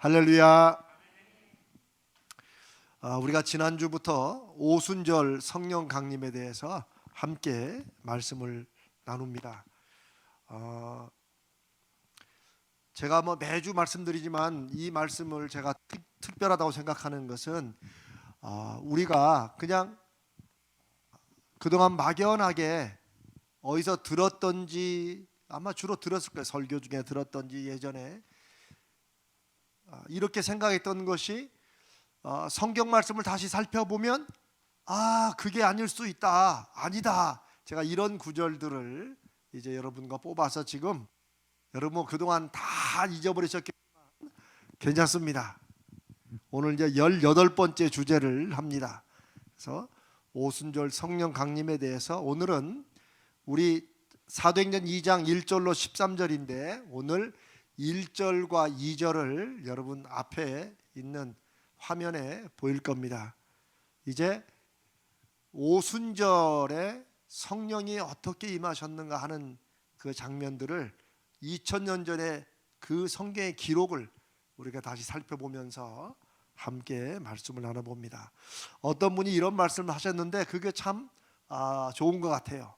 할렐루야. 우리가 지난주부터 오순절 성령 강림에 대해서 함께 말씀을 나눕니다. 제가 매주 말씀드리지만 이 말씀을 제가 특별하다고 생각하는 것은 우리가 그냥 그동안 막연하게 어디서 들었던지, 아마 주로 들었을 거예요. 설교 중에 들었던지 예전에 이렇게 생각했던 것이 성경 말씀을 다시 살펴보면 그게 아닐 수 있다, 아니다. 제가 이런 구절들을 이제 여러분과 뽑아서 지금 여러분 그동안 다 잊어버리셨겠지만 괜찮습니다. 오늘 이제 18번째 주제를 합니다. 그래서 오순절 성령 강림에 대해서 오늘은 우리 사도행전 2장 1절로 13절인데 오늘 1절과 2절을 여러분 앞에 있는 화면에 보일 겁니다. 이제 오순절에 성령이 어떻게 임하셨는가 하는 그 장면들을 2000년 전에 그 성경의 기록을 우리가 다시 살펴보면서 함께 말씀을 나눠봅니다. 어떤 분이 이런 말씀을 하셨는데 그게 참 좋은 것 같아요.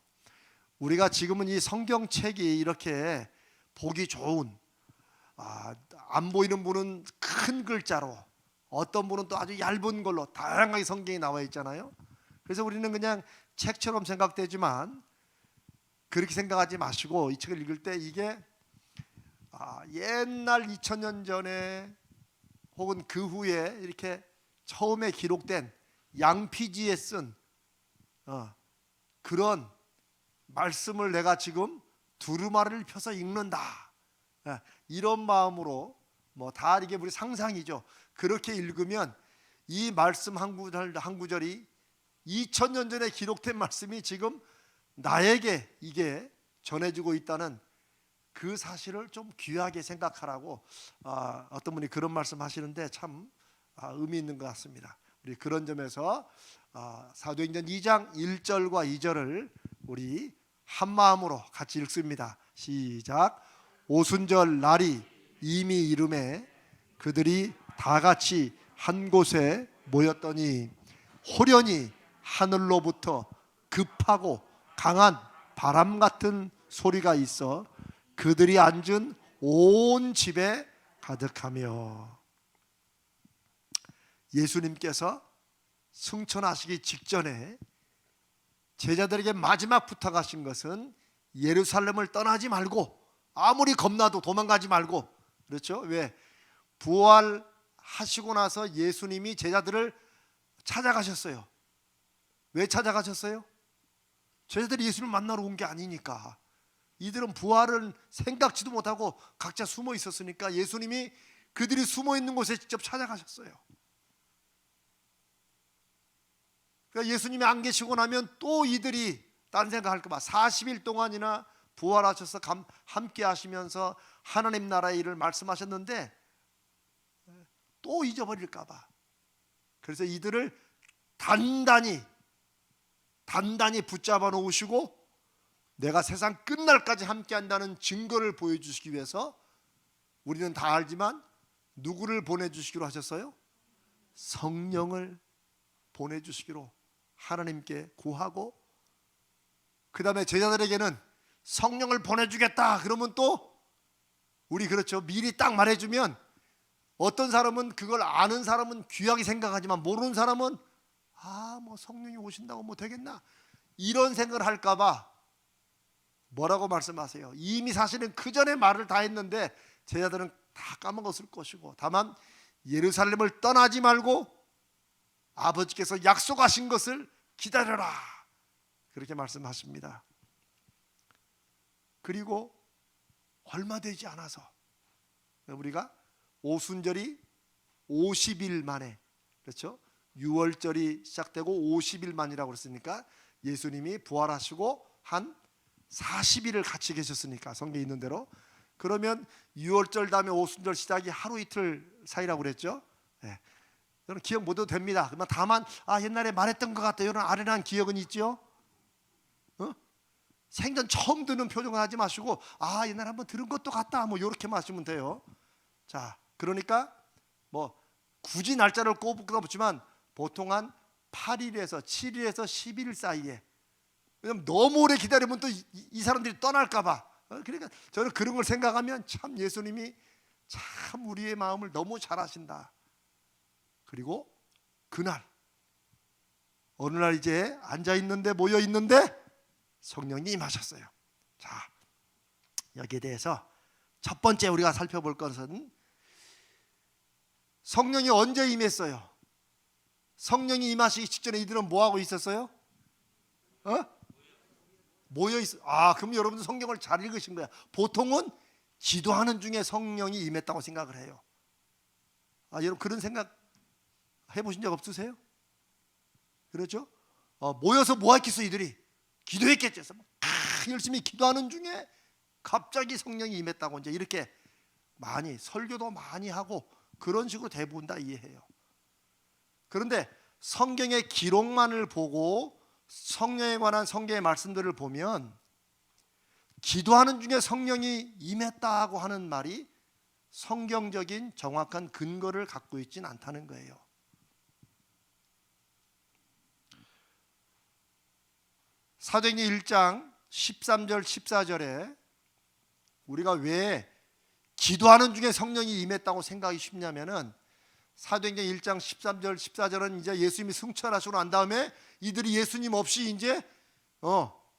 우리가 지금은 이 성경책이 이렇게 보기 좋은, 안 보이는 분은 큰 글자로, 어떤 분은 또 아주 얇은 걸로 다양하게 성경이 나와 있잖아요. 그래서 우리는 그냥 책처럼 생각되지만 그렇게 생각하지 마시고 이 책을 읽을 때 이게 옛날 2000년 전에 혹은 그 후에 이렇게 처음에 기록된 양피지에 쓴 그런 말씀을 내가 지금 두루마리를 펴서 읽는다, 이런 마음으로 다 이게 우리 상상이죠. 그렇게 읽으면 이 말씀 한 구절이 2000년 전에 기록된 말씀이 지금 나에게 이게 전해지고 있다는 그 사실을 좀 귀하게 생각하라고 어떤 분이 그런 말씀 하시는데 참 의미 있는 것 같습니다. 우리 그런 점에서 사도행전 2장 1절과 2절을 우리 한 마음으로 같이 읽습니다. 시작. 오순절 날이 이미 이름에 그들이 다 같이 한 곳에 모였더니 호련히 하늘로부터 급하고 강한 바람 같은 소리가 있어 그들이 앉은 온 집에 가득하며, 예수님께서 승천하시기 직전에 제자들에게 마지막 부탁하신 것은 예루살렘을 떠나지 말고, 아무리 겁나도 도망가지 말고, 그렇죠? 왜? 부활하시고 나서 예수님이 제자들을 찾아가셨어요. 왜 찾아가셨어요? 제자들이 예수님을 만나러 온 게 아니니까. 이들은 부활은 생각지도 못하고 각자 숨어 있었으니까 예수님이 그들이 숨어 있는 곳에 직접 찾아가셨어요. 그러니까 예수님이 안 계시고 나면 또 이들이 딴 생각할까 봐 40일 동안이나 부활하셔서 함께 하시면서 하나님 나라의 일을 말씀하셨는데 또 잊어버릴까 봐. 그래서 이들을 단단히 붙잡아 놓으시고 내가 세상 끝날까지 함께 한다는 증거를 보여주시기 위해서 우리는 다 알지만 누구를 보내주시기로 하셨어요? 성령을 보내주시기로 하나님께 구하고, 그 다음에 제자들에게는 성령을 보내주겠다 그러면 또 우리 그렇죠, 미리 딱 말해주면 어떤 사람은 그걸 아는 사람은 귀하게 생각하지만 모르는 사람은 성령이 오신다고 되겠나 이런 생각을 할까 봐 뭐라고 말씀하세요? 이미 사실은 그 전에 말을 다 했는데 제자들은 다 까먹었을 것이고, 다만 예루살렘을 떠나지 말고 아버지께서 약속하신 것을 기다려라 그렇게 말씀하십니다. 그리고 얼마 되지 않아서 우리가 오순절이 50일 만에, 그렇죠? 6월절이 시작되고 50일 만이라고 그랬으니까 예수님이 부활하시고 한 40일을 같이 계셨으니까 성경에 있는 대로, 그러면 6월절 다음에 오순절 시작이 하루 이틀 사이라고 그랬죠. 여러분 기억 못 해도 됩니다. 다만 옛날에 말했던 것 같아요. 이런 아련한 기억은 있죠. 생전 처음 듣는 표정을 하지 마시고 옛날에 한번 들은 것도 같다 이렇게만 하시면 돼요. 자, 그러니까 뭐 굳이 날짜를 꼽을 없지만 보통 한 8일에서 7일에서 10일 사이에. 왜냐면 너무 오래 기다리면 또 이 사람들이 떠날까 봐. 그러니까 저는 그런 걸 생각하면 참 예수님이 참 우리의 마음을 너무 잘 아신다. 그리고 그날 어느 날 이제 앉아 있는데, 모여 있는데 성령이 임하셨어요. 자, 여기에 대해서 첫 번째 우리가 살펴볼 것은 성령이 언제 임했어요? 성령이 임하시기 직전에 이들은 뭐 하고 있었어요? 모여 있어. 그럼 여러분들 성경을 잘 읽으신 거야. 보통은 기도하는 중에 성령이 임했다고 생각을 해요. 여러분 그런 생각 해보신 적 없으세요? 그렇죠? 모여서 뭐 했겠어? 이들이 기도했겠죠. 열심히 기도하는 중에 갑자기 성령이 임했다고 이제 이렇게 많이 설교도 많이 하고 그런 식으로 대부분 다 이해해요. 그런데 성경의 기록만을 보고 성령에 관한 성경의 말씀들을 보면 기도하는 중에 성령이 임했다고 하는 말이 성경적인 정확한 근거를 갖고 있지는 않다는 거예요. 사도행전 1장 13절 14절에 우리가 왜 기도하는 중에 성령이 임했다고 생각이 쉽냐면은 사도행전 1장 13절 14절은 이제 예수님이 승천하시고 난 다음에 이들이 예수님 없이 이제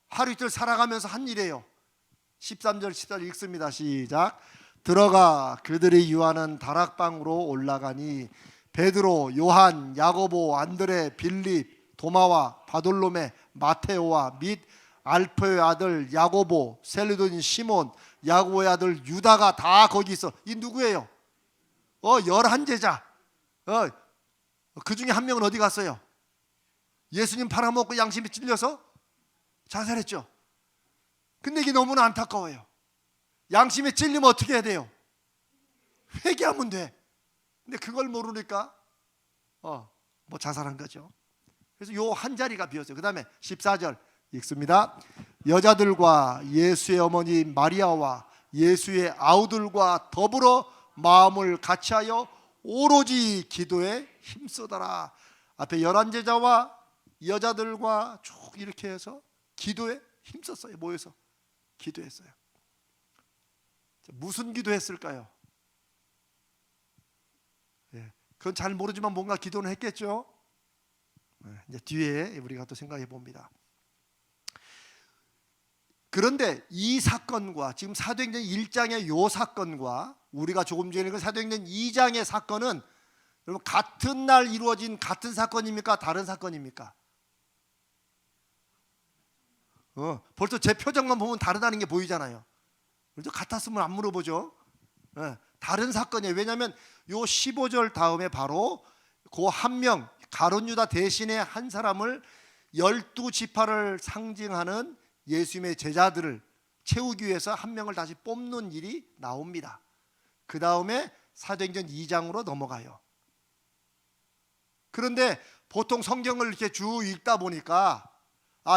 하루 이틀 살아가면서 한 일이에요. 13절 14절 읽습니다. 시작. 들어가 그들이 유하는 다락방으로 올라가니 베드로, 요한, 야고보, 안드레, 빌립, 도마와 바돌로메, 마테오와 및 알페의 아들 야고보, 셀레도인 시몬, 야고보의 아들 유다가 다 거기 있어. 이 누구예요? 11제자. 그 중에 한 명은 어디 갔어요? 예수님 팔아먹고 양심에 찔려서 자살했죠. 근데 이게 너무나 안타까워요. 양심에 찔리면 어떻게 해야 돼요? 회개하면 돼. 근데 그걸 모르니까 뭐 자살한 거죠. 그래서 요 한 자리가 비었어요. 그 다음에 14절 읽습니다. 여자들과 예수의 어머니 마리아와 예수의 아우들과 더불어 마음을 같이하여 오로지 기도에 힘쓰더라. 앞에 11제자와 여자들과 쭉 이렇게 해서 기도에 힘썼어요. 모여서 기도했어요. 무슨 기도했을까요? 그건 잘 모르지만 뭔가 기도는 했겠죠. 이제 뒤에 우리가 또 생각해 봅니다. 그런데 이 사건과 지금 사도행전 1장의 요 사건과 우리가 조금 전에 읽은 사도행전 2장의 사건은 여러분 같은 날 이루어진 같은 사건입니까? 다른 사건입니까? 벌써 제 표정만 보면 다르다는 게 보이잖아요. 그래서 같았으면 안 물어보죠. 다른 사건이에요. 왜냐하면 요 15절 다음에 바로 그 한 명 가룟 유다 대신에 한 사람을 12지파를 상징하는 예수님의 제자들을 채우기 위해서 한 명을 다시 뽑는 일이 나옵니다. 그 다음에 사도행전 2장으로 넘어가요. 그런데 보통 성경을 이렇게 쭉 읽다 보니까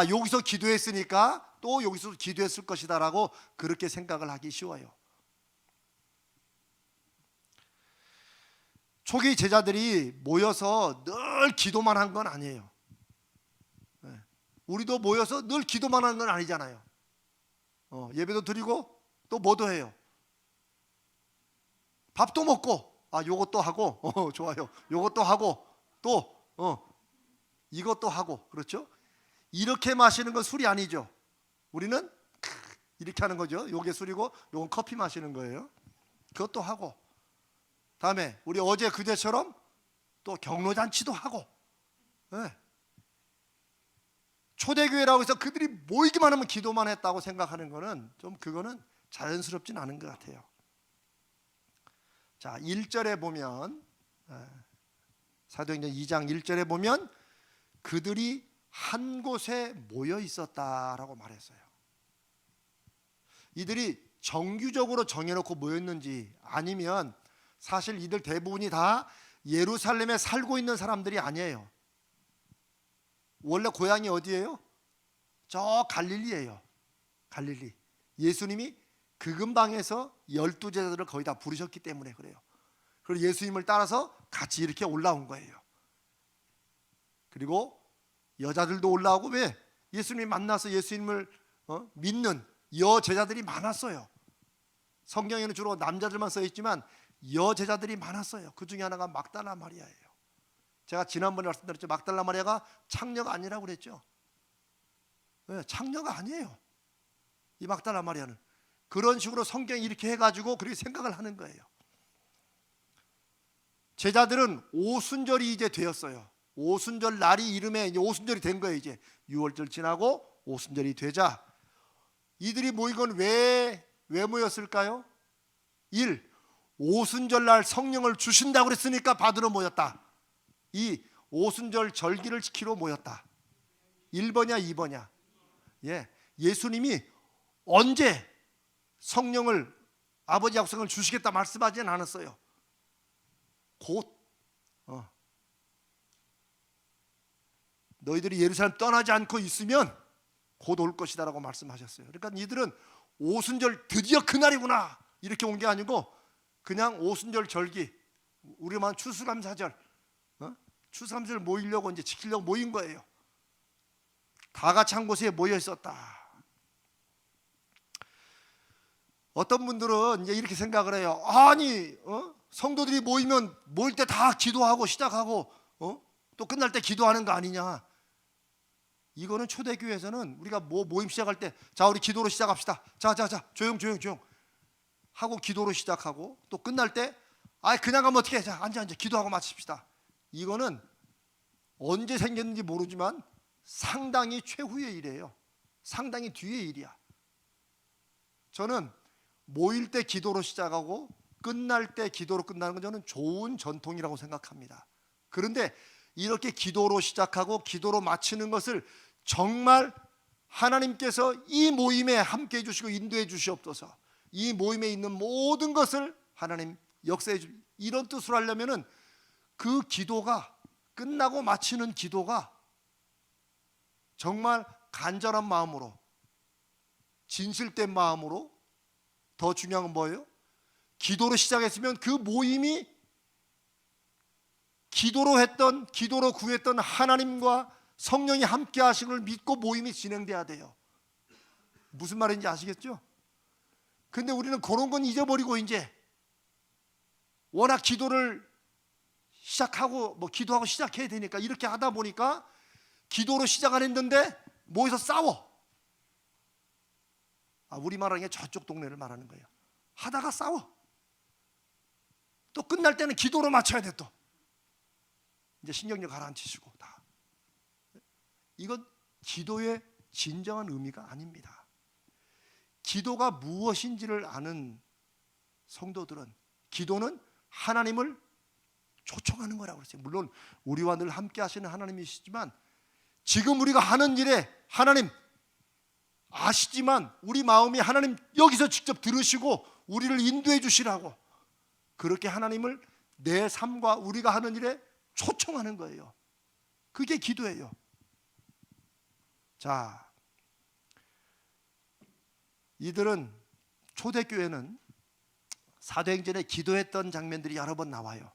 여기서 기도했으니까 또 여기서 기도했을 것이다라고 그렇게 생각을 하기 쉬워요. 초기 제자들이 모여서 늘 기도만 한 건 아니에요. 우리도 모여서 늘 기도만 하는 건 아니잖아요. 예배도 드리고 또 뭐도 해요. 밥도 먹고 요것도 하고 좋아요. 요것도 하고 또 이것도 하고 그렇죠? 이렇게 마시는 건 술이 아니죠. 우리는 이렇게 하는 거죠. 요게 술이고 요건 커피 마시는 거예요. 그것도 하고 다음에 우리 어제 그제처럼 또 경로잔치도 하고 초대교회라고 해서 그들이 모이기만 하면 기도만 했다고 생각하는 거는 좀 그거는 자연스럽진 않은 것 같아요. 자, 1절에 보면 사도행전 2장 1절에 보면 그들이 한 곳에 모여 있었다라고 말했어요. 이들이 정규적으로 정해놓고 모였는지 아니면 사실 이들 대부분이 다 예루살렘에 살고 있는 사람들이 아니에요. 원래 고향이 어디예요? 저 갈릴리예요. 갈릴리. 예수님이 그 근방에서 12제자들을 거의 다 부르셨기 때문에 그래요. 그리고 예수님을 따라서 같이 이렇게 올라온 거예요. 그리고 여자들도 올라오고, 왜? 예수님 만나서 예수님을 믿는 여제자들이 많았어요. 성경에는 주로 남자들만 써 있지만 여제자들이 많았어요. 그 중에 하나가 막달라 마리아예요. 제가 지난번에 말씀드렸죠. 막달라 마리아가 창녀가 아니라고 그랬죠. 네, 창녀가 아니에요. 이 막달라 마리아는 그런 식으로 성경이 이렇게 해가지고 그렇게 생각을 하는 거예요. 제자들은 오순절이 이제 되었어요. 오순절 날이 이름에 이제 오순절이 된 거예요. 이제 6월절 지나고 오순절이 되자 이들이 모인 건 왜 모였을까요? 1. 오순절 날 성령을 주신다고 그랬으니까 받으러 모였다. 2. 오순절 절기를 지키러 모였다. 1번이야 2번이야? 예, 예수님이 언제 성령을 아버지 약속을 주시겠다 말씀하지는 않았어요. 곧 너희들이 예루살렘 떠나지 않고 있으면 곧 올 것이다 라고 말씀하셨어요. 그러니까 이들은 오순절 드디어 그날이구나 이렇게 온 게 아니고 그냥 오순절 절기, 우리만 추수감사절, 추수감사절 모이려고 이제 지키려고 모인 거예요. 다 같이 한 곳에 모여 있었다. 어떤 분들은 이제 이렇게 생각을 해요. 아니 성도들이 모이면 모일 때 다 기도하고 시작하고 또 끝날 때 기도하는 거 아니냐. 이거는 초대교회에서는 우리가 모임 시작할 때 자 우리 기도로 시작합시다. 자 조용 하고 기도로 시작하고 또 끝날 때 그냥 가면 어떻게 해. 자 앉아 기도하고 마칩시다. 이거는 언제 생겼는지 모르지만 상당히 최후의 일이에요. 상당히 뒤의 일이야. 저는 모일 때 기도로 시작하고 끝날 때 기도로 끝나는 건 저는 좋은 전통이라고 생각합니다. 그런데 이렇게 기도로 시작하고 기도로 마치는 것을 정말 하나님께서 이 모임에 함께 해주시고 인도해 주시옵소서. 이 모임에 있는 모든 것을 하나님 역사해 주, 이런 뜻으로 하려면은 그 기도가 끝나고 마치는 기도가 정말 간절한 마음으로 진실된 마음으로, 더 중요한 건 뭐예요? 기도로 시작했으면 그 모임이 기도로 구했던 하나님과 성령이 함께 하신 걸 믿고 모임이 진행돼야 돼요. 무슨 말인지 아시겠죠? 근데 우리는 그런 건 잊어버리고 이제 워낙 기도를 시작하고 기도하고 시작해야 되니까 이렇게 하다 보니까 기도로 시작 안 했는데 모여서 싸워. 우리 말하는 게 저쪽 동네를 말하는 거예요. 하다가 싸워. 또 끝날 때는 기도로 마쳐야 돼. 또 이제 신경질 가라앉히시고 다. 이건 기도의 진정한 의미가 아닙니다. 기도가 무엇인지를 아는 성도들은 기도는 하나님을 초청하는 거라고 그랬어요. 물론 우리와 늘 함께 하시는 하나님이시지만 지금 우리가 하는 일에 하나님 아시지만 우리 마음이 하나님 여기서 직접 들으시고 우리를 인도해 주시라고, 그렇게 하나님을 내 삶과 우리가 하는 일에 초청하는 거예요. 그게 기도예요. 자, 이들은 초대교회는 사도행전에 기도했던 장면들이 여러 번 나와요.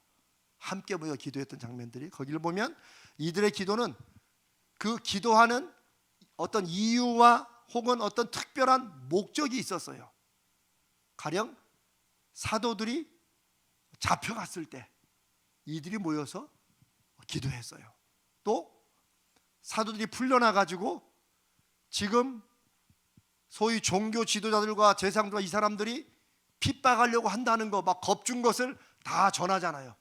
함께 모여 기도했던 장면들이, 거기를 보면 이들의 기도는 그 기도하는 어떤 이유와 혹은 어떤 특별한 목적이 있었어요. 가령 사도들이 잡혀갔을 때 이들이 모여서 기도했어요. 또 사도들이 풀려나가지고 지금 소위 종교 지도자들과 제사장들과 이 사람들이 핍박하려고 한다는 거, 막 겁준 것을 다 전하잖아요.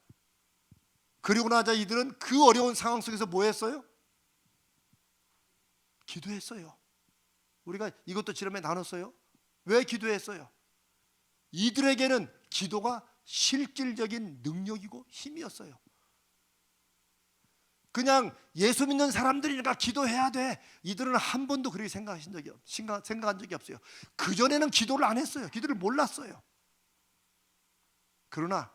그리고 나자 이들은 그 어려운 상황 속에서 뭐 했어요? 기도했어요. 우리가 이것도 지난번에 나눴어요. 왜 기도했어요? 이들에게는 기도가 실질적인 능력이고 힘이었어요. 그냥 예수 믿는 사람들이니까 기도해야 돼, 이들은 한 번도 그렇게 생각한 적이 없어요. 그전에는 기도를 안 했어요. 기도를 몰랐어요. 그러나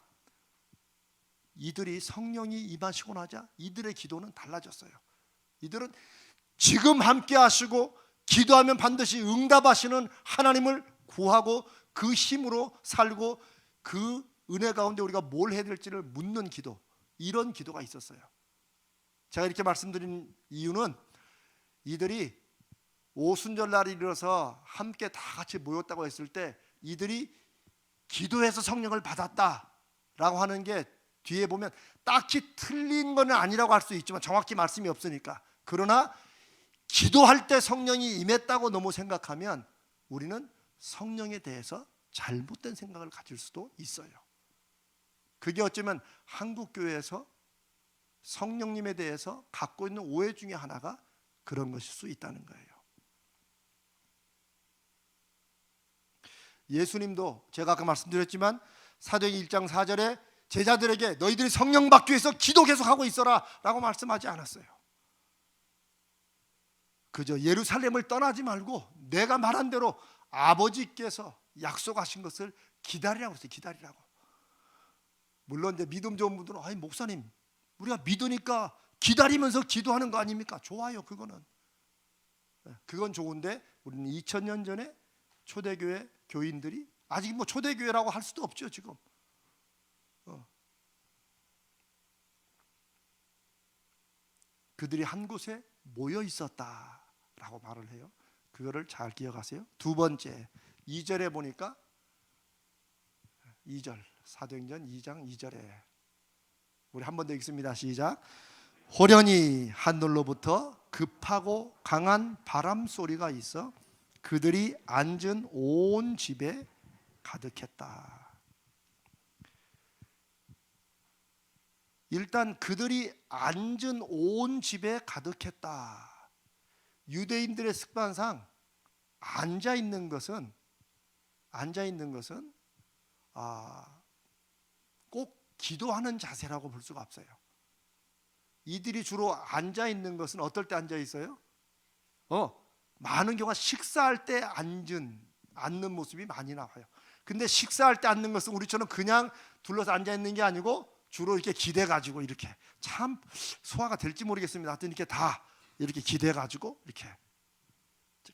이들이 성령이 임하시고 나자 이들의 기도는 달라졌어요. 이들은 지금 함께 하시고 기도하면 반드시 응답하시는 하나님을 구하고 그 힘으로 살고 그 은혜 가운데 우리가 뭘 해야 될지를 묻는 기도, 이런 기도가 있었어요. 제가 이렇게 말씀드린 이유는 이들이 오순절날이 이르러서 함께 다 같이 모였다고 했을 때 이들이 기도해서 성령을 받았다라고 하는 게 뒤에 보면 딱히 틀린 건 아니라고 할 수 있지만 정확히 말씀이 없으니까, 그러나 기도할 때 성령이 임했다고 너무 생각하면 우리는 성령에 대해서 잘못된 생각을 가질 수도 있어요. 그게 어쩌면 한국교회에서 성령님에 대해서 갖고 있는 오해 중에 하나가 그런 것일 수 있다는 거예요. 예수님도 제가 아까 말씀드렸지만 사도행전 1장 4절에 제자들에게 너희들이 성령 받기 위해서 기도 계속하고 있어라 라고 말씀하지 않았어요. 그저 예루살렘을 떠나지 말고 내가 말한 대로 아버지께서 약속하신 것을 기다리라고 했어요. 기다리라고. 물론 이제 믿음 좋은 분들은 아니 목사님 우리가 믿으니까 기다리면서 기도하는 거 아닙니까? 좋아요. 그건 좋은데 우리는 2000년 전에 초대교회 교인들이 아직 뭐 초대교회라고 할 수도 없죠 지금. 그들이 한 곳에 모여 있었다라고 말을 해요. 그거를 잘 기억하세요. 두 번째 2절에 보니까 2절 사도행전 2장 2절에 우리 한 번 더 읽습니다. 시작. 호련히 하늘로부터 급하고 강한 바람 소리가 있어 그들이 앉은 온 집에 가득했다. 일단 그들이 앉은 온 집에 가득했다. 유대인들의 습관상 앉아 있는 것은 꼭 기도하는 자세라고 볼 수가 없어요. 이들이 주로 앉아 있는 것은 어떨 때 앉아 있어요? 많은 경우가 식사할 때 앉는 모습이 많이 나와요. 근데 식사할 때 앉는 것은 우리처럼 그냥 둘러서 앉아 있는 게 아니고 주로 이렇게 기대 가지고 이렇게 참 소화가 될지 모르겠습니다. 하여튼 이렇게 다 이렇게 기대 가지고 이렇게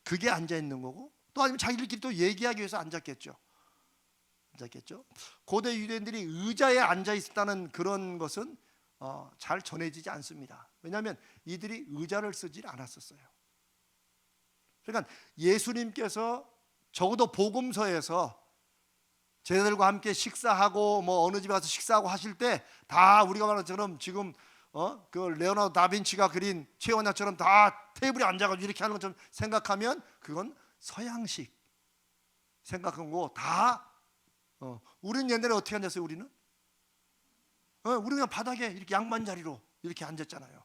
그게 앉아 있는 거고, 또 아니면 자기들끼리 또 얘기하기 위해서 앉았겠죠. 고대 유대인들이 의자에 앉아 있었다는 그런 것은 잘 전해지지 않습니다. 왜냐하면 이들이 의자를 쓰지 않았었어요. 그러니까 예수님께서 적어도 복음서에서 제자들과 함께 식사하고 뭐 어느 집에 가서 식사하고 하실 때 다 우리가 말하는 것처럼 지금 그 레오나르도 다빈치가 그린 최원야처럼 다 테이블에 앉아가지고 이렇게 하는 것처럼 생각하면 그건 서양식 생각한 거고, 다 우리는 옛날에 어떻게 앉았어요? 우리는 그냥 바닥에 이렇게 양반 자리로 이렇게 앉았잖아요.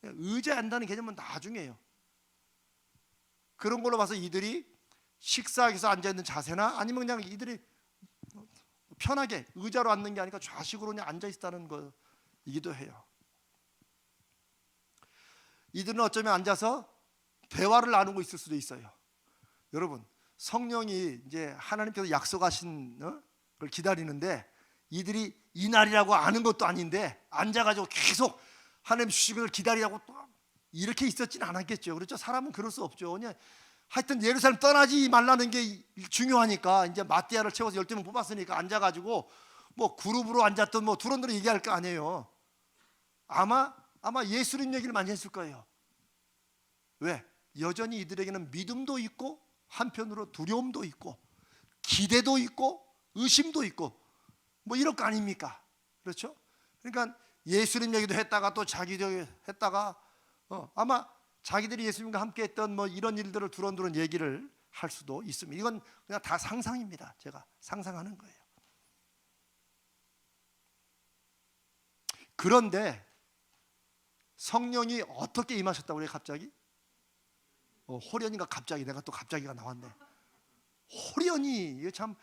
의자에 앉다는 개념은 나중이에요. 그런 걸로 봐서 이들이 식사하기 위해서 앉아있는 자세나 아니면 그냥 이들이 편하게 의자로 앉는 게 아니라 좌식으로 그냥 앉아있다는 거이기도 해요. 이들은 어쩌면 앉아서 대화를 나누고 있을 수도 있어요. 여러분, 성령이 이제 하나님께서 약속하신 걸 기다리는데 이들이 이날이라고 아는 것도 아닌데 앉아가지고 계속 하나님 주시는 걸 기다리라고 또 이렇게 있었지는 않았겠죠. 그렇죠? 사람은 그럴 수 없죠. 그냥 하여튼 예루살렘 떠나지 말라는 게 중요하니까 이제 마띠아를 채워서 12명 뽑았으니까 앉아가지고 뭐 그룹으로 앉았던 뭐 두런두런 얘기할 거 아니에요. 아마 예수님 얘기를 많이 했을 거예요. 왜? 여전히 이들에게는 믿음도 있고 한편으로 두려움도 있고 기대도 있고 의심도 있고 뭐 이럴 거 아닙니까? 그렇죠? 그러니까 예수님 얘기도 했다가 또 자기도 했다가 아마 자기들이 예수님과 함께 했던 뭐 이런 일들을 두런두런 얘기를 할 수도 있습니다. 이건 그냥 다 상상입니다. 제가 상상하는 거예요. 그런데 성령이 어떻게 임하셨다고 그래요? 갑자기? 호련이가 갑자기, 내가 또 갑자기가 나왔네. 호련이, 이게 참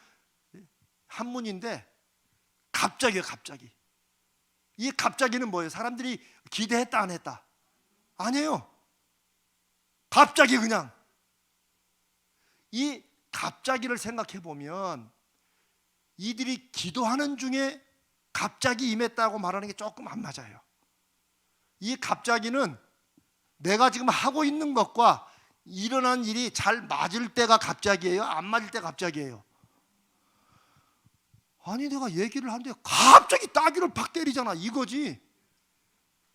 한문인데 갑자기요. 갑자기. 이 갑자기는 뭐예요? 사람들이 기대했다 안 했다? 아니에요. 갑자기 그냥. 이 갑자기를 생각해 보면 이들이 기도하는 중에 갑자기 임했다고 말하는 게 조금 안 맞아요. 이 갑자기는 내가 지금 하고 있는 것과 일어난 일이 잘 맞을 때가 갑자기예요? 안 맞을 때가 갑자기예요? 아니 내가 얘기를 하는데 갑자기 따귀를 팍 때리잖아. 이거지.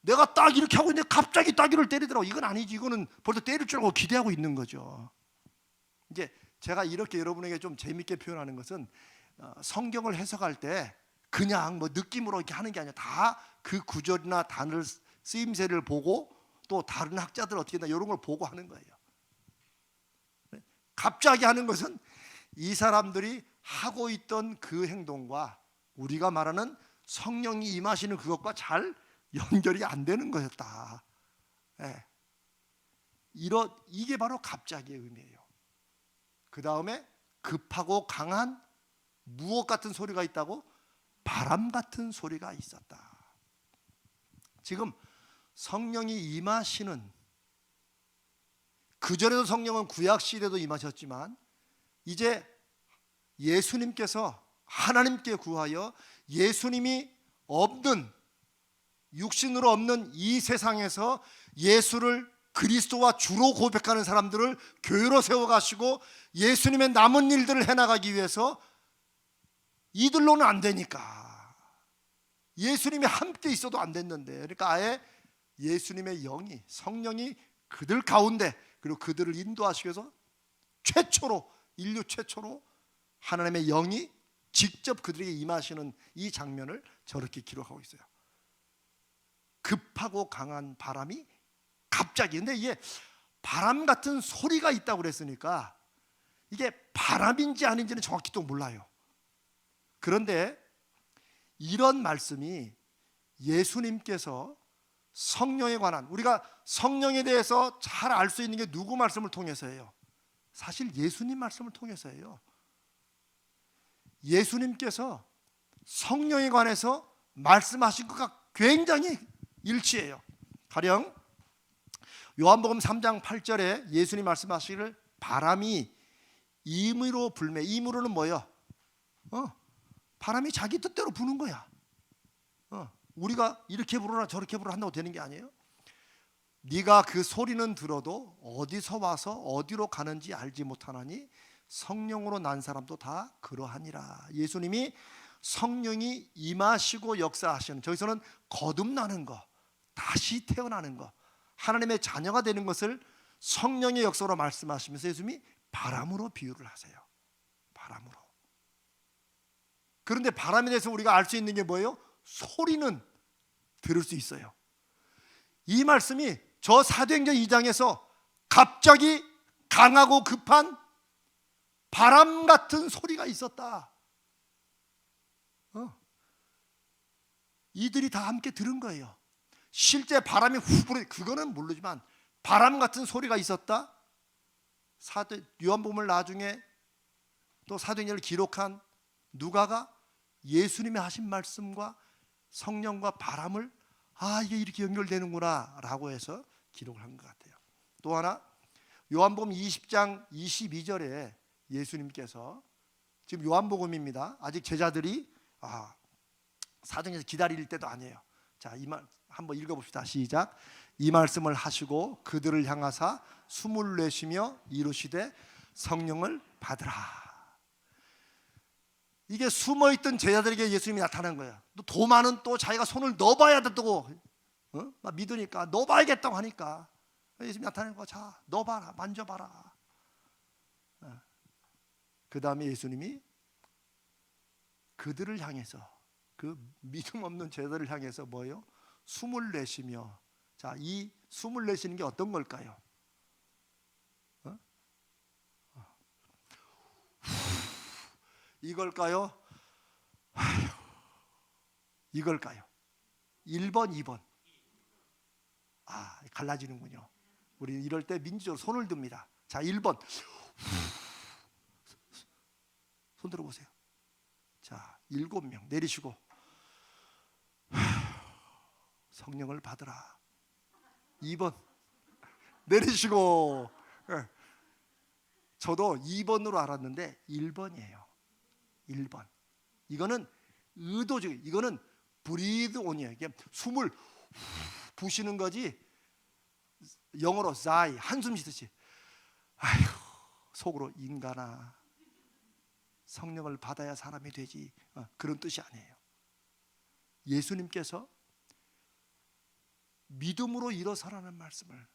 내가 딱 이렇게 하고 있는데 갑자기 따귀를 때리더라고. 이건 아니지. 이거는 벌써 때릴 줄 알고 기대하고 있는 거죠. 이제 제가 이렇게 여러분에게 좀 재밌게 표현하는 것은 성경을 해석할 때 그냥 뭐 느낌으로 이렇게 하는 게 아니라 다 그 구절이나 단어 쓰임새를 보고 또 다른 학자들 어떻게 했나 이런 걸 보고 하는 거예요. 갑자기 하는 것은 이 사람들이 하고 있던 그 행동과 우리가 말하는 성령이 임하시는 그것과 잘 연결이 안 되는 거였다. 네. 이게 바로 갑자기의 의미예요. 그 다음에 급하고 강한 무엇 같은 소리가 있다고? 바람 같은 소리가 있었다. 지금 성령이 임하시는, 그전에도 성령은 구약시대도 임하셨지만 이제 예수님께서 하나님께 구하여 예수님이 없는, 육신으로 없는 이 세상에서 예수를 그리스도와 주로 고백하는 사람들을 교회로 세워가시고 예수님의 남은 일들을 해나가기 위해서 이들로는 안 되니까, 예수님이 함께 있어도 안 됐는데, 그러니까 아예 예수님의 영이, 성령이 그들 가운데, 그리고 그들을 인도하시기 위해서 최초로, 인류 최초로 하나님의 영이 직접 그들에게 임하시는 이 장면을 저렇게 기록하고 있어요. 급하고 강한 바람이 갑자기. 근데 이게 바람 같은 소리가 있다고 그랬으니까 이게 바람인지 아닌지는 정확히 또 몰라요. 그런데 이런 말씀이 예수님께서 성령에 관한, 우리가 성령에 대해서 잘 알 수 있는 게 누구 말씀을 통해서예요? 사실 예수님 말씀을 통해서예요. 예수님께서 성령에 관해서 말씀하신 것과 굉장히 일치해요. 가령 요한복음 3장 8절에 예수님 말씀하시기를 바람이 임의로 불매. 임의로는 뭐예요? 바람이 자기 뜻대로 부는 거야. 우리가 이렇게 부르나 저렇게 부르나 한다고 되는 게 아니에요. 네가 그 소리는 들어도 어디서 와서 어디로 가는지 알지 못하나니 성령으로 난 사람도 다 그러하니라. 예수님이 성령이 임하시고 역사하시는, 저기서는 거듭나는 거, 다시 태어나는 거, 하나님의 자녀가 되는 것을 성령의 역사로 말씀하시면서 예수님이 바람으로 비유를 하세요. 바람으로. 그런데 바람에 대해서 우리가 알 수 있는 게 뭐예요? 소리는 들을 수 있어요. 이 말씀이 저 사도행전 2장에서 갑자기 강하고 급한 바람 같은 소리가 있었다. 이들이 다 함께 들은 거예요. 실제 바람이 후 불어, 그거는 모르지만 바람 같은 소리가 있었다. 요한복음을 나중에 또 사도행전을 기록한 누가가 예수님의 하신 말씀과 성령과 바람을 이게 이렇게 연결되는구나 라고 해서 기록을 한 것 같아요. 또 하나 요한복음 20장 22절에 예수님께서, 지금 요한복음입니다. 아직 제자들이 사정에서 기다릴 때도 아니에요. 자, 이 말 한번 읽어봅시다. 시작. 이 말씀을 하시고 그들을 향하사 숨을 내쉬며 이르시되 성령을 받으라. 이게 숨어있던 제자들에게 예수님이 나타난 거예요. 또 도마는 또 자기가 손을 넣어봐야 된다고, 믿으니까 넣어봐야겠다고 하니까 예수님이 나타난 거야. 자, 넣어봐라, 만져봐라. 그 다음에 예수님이 그들을 향해서, 그 믿음 없는 제자들을 향해서 뭐예요? 숨을 내쉬며. 자, 이 숨을 내쉬는 게 어떤 걸까요? 이걸까요? 이걸까요? 1번, 2번. 갈라지는군요. 우리 이럴 때 민주적으로 손을 듭니다. 자, 1번. 손 들어보세요. 자, 7명 내리시고 성령을 받으라. 2번 내리시고. 저도 2번으로 알았는데 1번이에요. 1번. 이거는 의도적, 이거는 breathe on이에요. 숨을 부시는 거지. 영어로 sigh, 한숨 쉬듯이. 속으로 인간아 성령을 받아야 사람이 되지, 그런 뜻이 아니에요. 예수님께서 믿음으로 일어서라는 말씀을,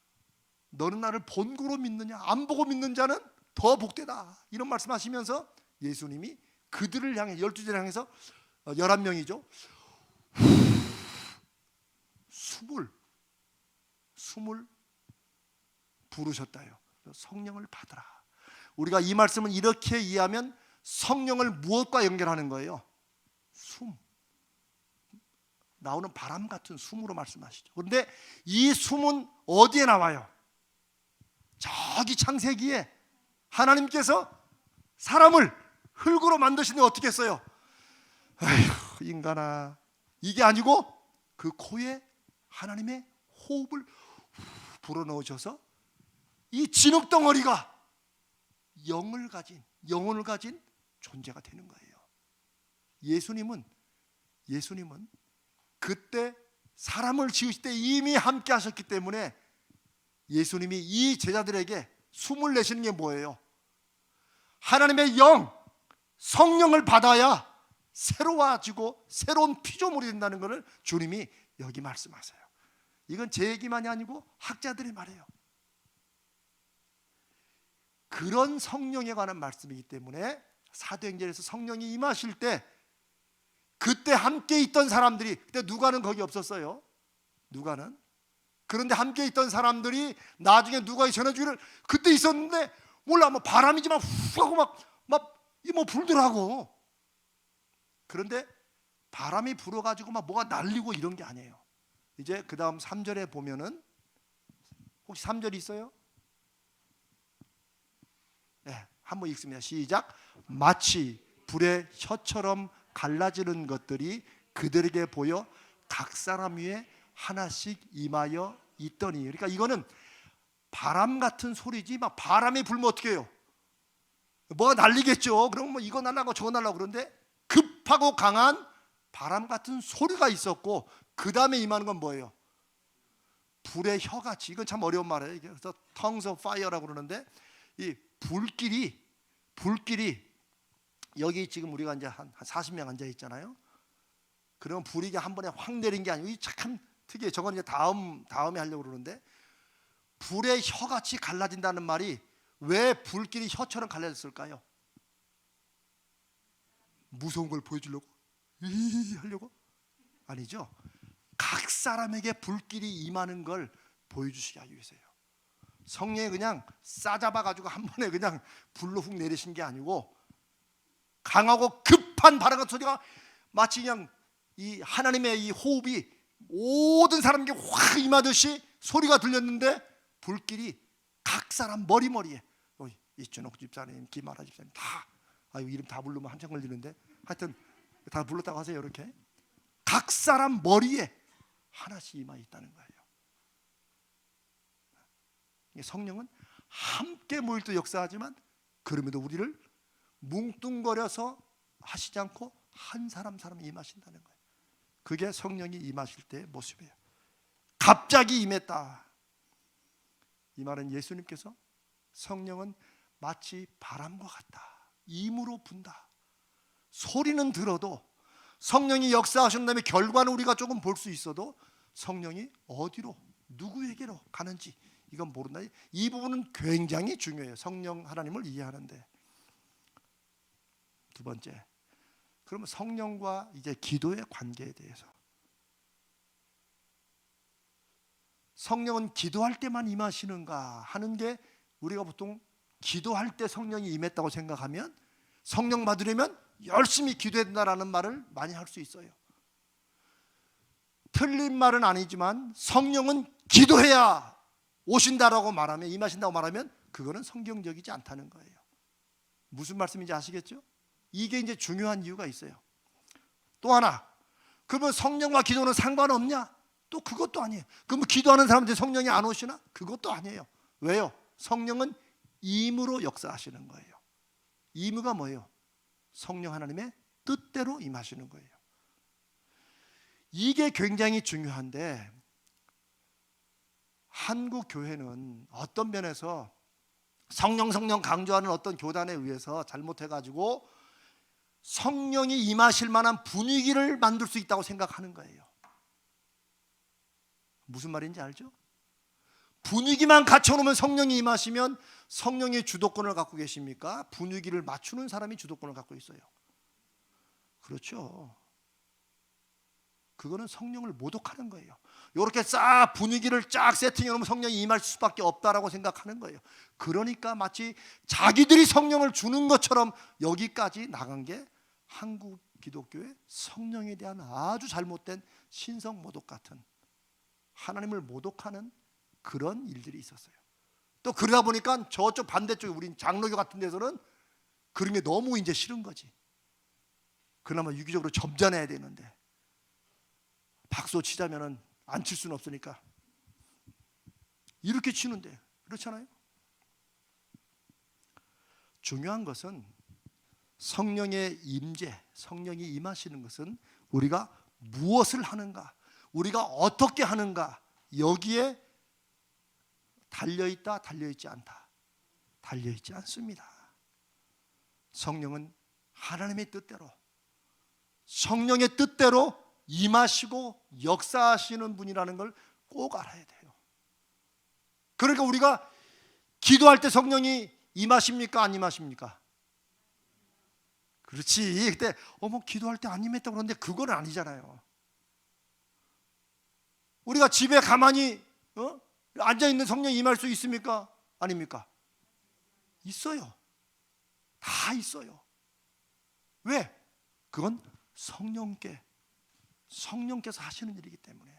너는 나를 본고로 믿느냐 안 보고 믿는 자는 더 복되다, 이런 말씀하시면서 예수님이 그들을 향해, 12제를 향해서 11명이죠, 숨을 부르셨다요. 성령을 받으라. 우리가 이 말씀을 이렇게 이해하면 성령을 무엇과 연결하는 거예요? 숨, 나오는 바람 같은 숨으로 말씀하시죠. 그런데 이 숨은 어디에 나와요? 저기 창세기에 하나님께서 사람을 흙으로 만드시는데 어떻게 했어요? 아휴, 인간아, 이게 아니고 그 코에 하나님의 호흡을 불어넣으셔서 이 진흙덩어리가 영혼을 가진 존재가 되는 거예요. 예수님은 그때 사람을 지으실 때 이미 함께 하셨기 때문에 예수님이 이 제자들에게 숨을 내쉬는 게 뭐예요? 하나님의 영, 성령을 받아야 새로워지고 새로운 피조물이 된다는 것을 주님이 여기 말씀하세요. 이건 제 얘기만이 아니고 학자들의 말이에요. 그런 성령에 관한 말씀이기 때문에 사도행전에서 성령이 임하실 때 그때 함께 있던 사람들이, 그때 누가는 거기 없었어요. 누가는. 그런데 함께 있던 사람들이 나중에 누가의 전해주기를, 그때 있었는데 몰라, 뭐 바람이지만 후 하고 막 불더라고. 그런데 바람이 불어가지고 막 뭐가 날리고 이런 게 아니에요. 이제 그 다음 3절에 보면은, 혹시 3절이 있어요? 네, 한번 읽습니다. 시작. 마치 불의 혀처럼 갈라지는 것들이 그들에게 보여 각 사람 위에 하나씩 임하여 있더니. 그러니까 이거는 바람 같은 소리지, 막 바람이 불면 어떻게 해요? 뭐가 날리겠죠. 그럼 뭐 이거 날라고 저거 날라고. 그런데 급하고 강한 바람 같은 소리가 있었고, 그 다음에 임하는 건 뭐예요? 불의 혀같이. 이건 참 어려운 말이에요. 그래서 tongues of fire라고 그러는데, 이 불길이 여기 지금 우리가 이제 한 40명 앉아 있잖아요. 그러면 불이 한 번에 확 내린 게 아니고, 참 특이해. 저건 이제 다음에 하려고 그러는데, 불의 혀같이 갈라진다는 말이 왜 불길이 혀처럼 갈라졌을까요? 무서운 걸 보여주려고? 하려고? 아니죠. 각 사람에게 불길이 임하는 걸 보여주시기 위해서요. 성령이 그냥 싸잡아가지고 한 번에 그냥 불로 훅 내리신 게 아니고, 강하고 급한 바람 같은 소리가 마치 그냥 이 하나님의 이 호흡이 모든 사람에게 확 임하듯이 소리가 들렸는데, 불길이 각 사람 머리에, 이춘옥 집사님, 김아라 집사님 다, 이름 다 부르면 한참 걸리는데, 하여튼 다 불렀다고 하세요. 이렇게 각 사람 머리에 하나씩 임하 있다는 거예요. 성령은 함께 모일 때 역사하지만, 그럼에도 우리를 뭉뚱거려서 하시지 않고 한 사람 임하신다는 거예요. 그게 성령이 임하실 때의 모습이에요. 갑자기 임했다. 이 말은 예수님께서 성령은 마치 바람과 같다, 임으로 분다. 소리는 들어도 성령이 역사하신 다음에 결과는 우리가 조금 볼 수 있어도 성령이 어디로, 누구에게로 가는지 이건 모른다. 이 부분은 굉장히 중요해요. 성령 하나님을 이해하는데. 두 번째, 그러면 성령과 이제 기도의 관계에 대해서. 성령은 기도할 때만 임하시는가 하는 게, 우리가 보통 기도할 때 성령이 임했다고 생각하면 성령 받으려면 열심히 기도해야 된다라는 말을 많이 할 수 있어요. 틀린 말은 아니지만 성령은 기도해야 오신다라고 말하면, 임하신다고 말하면 그거는 성경적이지 않다는 거예요. 무슨 말씀인지 아시겠죠? 이게 이제 중요한 이유가 있어요. 또 하나, 그러면 성령과 기도는 상관없냐? 또 그것도 아니에요. 그럼 기도하는 사람한테 성령이 안 오시나? 그것도 아니에요. 왜요? 성령은 임으로 역사하시는 거예요. 임의가 뭐예요? 성령 하나님의 뜻대로 임하시는 거예요. 이게 굉장히 중요한데, 한국 교회는 어떤 면에서 성령 강조하는 어떤 교단에 의해서 잘못해가지고 성령이 임하실 만한 분위기를 만들 수 있다고 생각하는 거예요. 무슨 말인지 알죠? 분위기만 갖춰놓으면 성령이 임하시면 성령의 주도권을 갖고 계십니까? 분위기를 맞추는 사람이 주도권을 갖고 있어요. 그렇죠. 그거는 성령을 모독하는 거예요. 이렇게 싹 분위기를 쫙 세팅해 놓으면 성령이 임할 수밖에 없다라고 생각하는 거예요. 그러니까 마치 자기들이 성령을 주는 것처럼 여기까지 나간 게 한국 기독교의 성령에 대한 아주 잘못된 신성 모독 같은, 하나님을 모독하는 그런 일들이 있었어요. 또 그러다 보니까 저쪽 반대쪽에 우린 장로교 같은 데서는 그런 게 너무 이제 싫은 거지. 그나마 유기적으로 점잖아야 되는데 박수 치자면은 안 칠 수는 없으니까 이렇게 치는데, 그렇잖아요. 중요한 것은 성령의 임재, 성령이 임하시는 것은 우리가 무엇을 하는가, 우리가 어떻게 하는가, 여기에 달려있다, 달려있지 않다. 달려있지 않습니다. 성령은 하나님의 뜻대로, 성령의 뜻대로 임하시고 역사하시는 분이라는 걸 꼭 알아야 돼요. 그러니까 우리가 기도할 때 성령이 임하십니까, 안 임하십니까? 그렇지. 그때 기도할 때 안 임했다고 그러는데 그건 아니잖아요. 우리가 집에 가만히 앉아있는 성령이 임할 수 있습니까? 아닙니까? 있어요. 다 있어요. 왜? 그건 성령께서 하시는 일이기 때문에.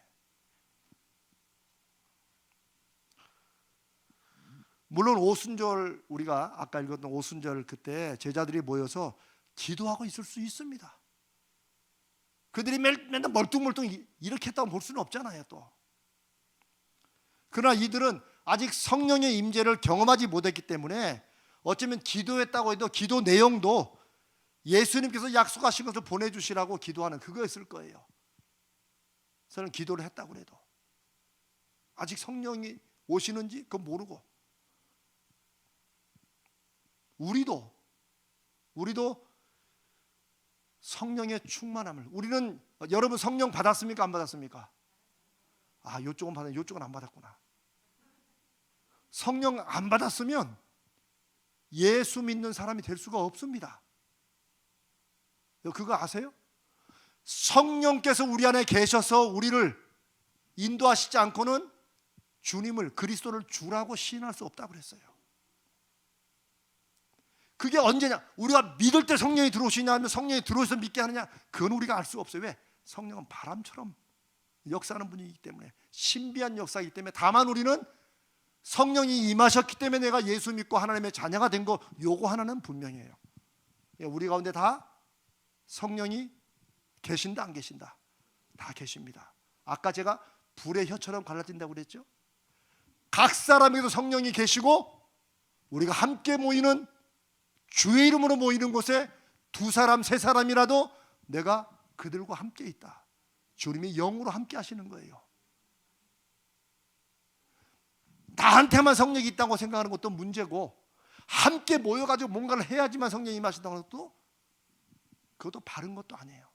물론 오순절, 우리가 아까 읽었던 오순절 그때 제자들이 모여서 기도하고 있을 수 있습니다. 그들이 맨날 멀뚱멀뚱 이렇게 했다고 볼 수는 없잖아요 또. 그러나 이들은 아직 성령의 임재를 경험하지 못했기 때문에 어쩌면 기도했다고 해도 기도 내용도 예수님께서 약속하신 것을 보내주시라고 기도하는 그거였을 거예요. 저는 기도를 했다고 해도 아직 성령이 오시는지 그건 모르고, 우리도 성령의 충만함을, 우리는, 여러분 성령 받았습니까, 안 받았습니까? 요쪽은 받았는데 요쪽은 안 받았구나. 성령 안 받았으면 예수 믿는 사람이 될 수가 없습니다. 그거 아세요? 성령께서 우리 안에 계셔서 우리를 인도하시지 않고는 주님을, 그리스도를 주라고 시인할 수 없다고 그랬어요. 그게 언제냐? 우리가 믿을 때 성령이 들어오시냐 하면 성령이 들어오셔서 믿게 하느냐, 그건 우리가 알 수가 없어요. 왜? 성령은 바람처럼 역사하는 분이기 때문에, 신비한 역사이기 때문에. 다만 우리는 성령이 임하셨기 때문에 내가 예수 믿고 하나님의 자녀가 된 거, 요거 하나는 분명해요. 우리 가운데 다 성령이 계신다, 안 계신다? 다 계십니다. 아까 제가 불의 혀처럼 갈라진다고 그랬죠? 각 사람에게도 성령이 계시고, 우리가 함께 모이는, 주의 이름으로 모이는 곳에 두 사람 세 사람이라도 내가 그들과 함께 있다. 주님이 영으로 함께 하시는 거예요. 나한테만 성령이 있다고 생각하는 것도 문제고, 함께 모여가지고 뭔가를 해야지만 성령이 임하신다는 것도, 그것도 바른 것도 아니에요.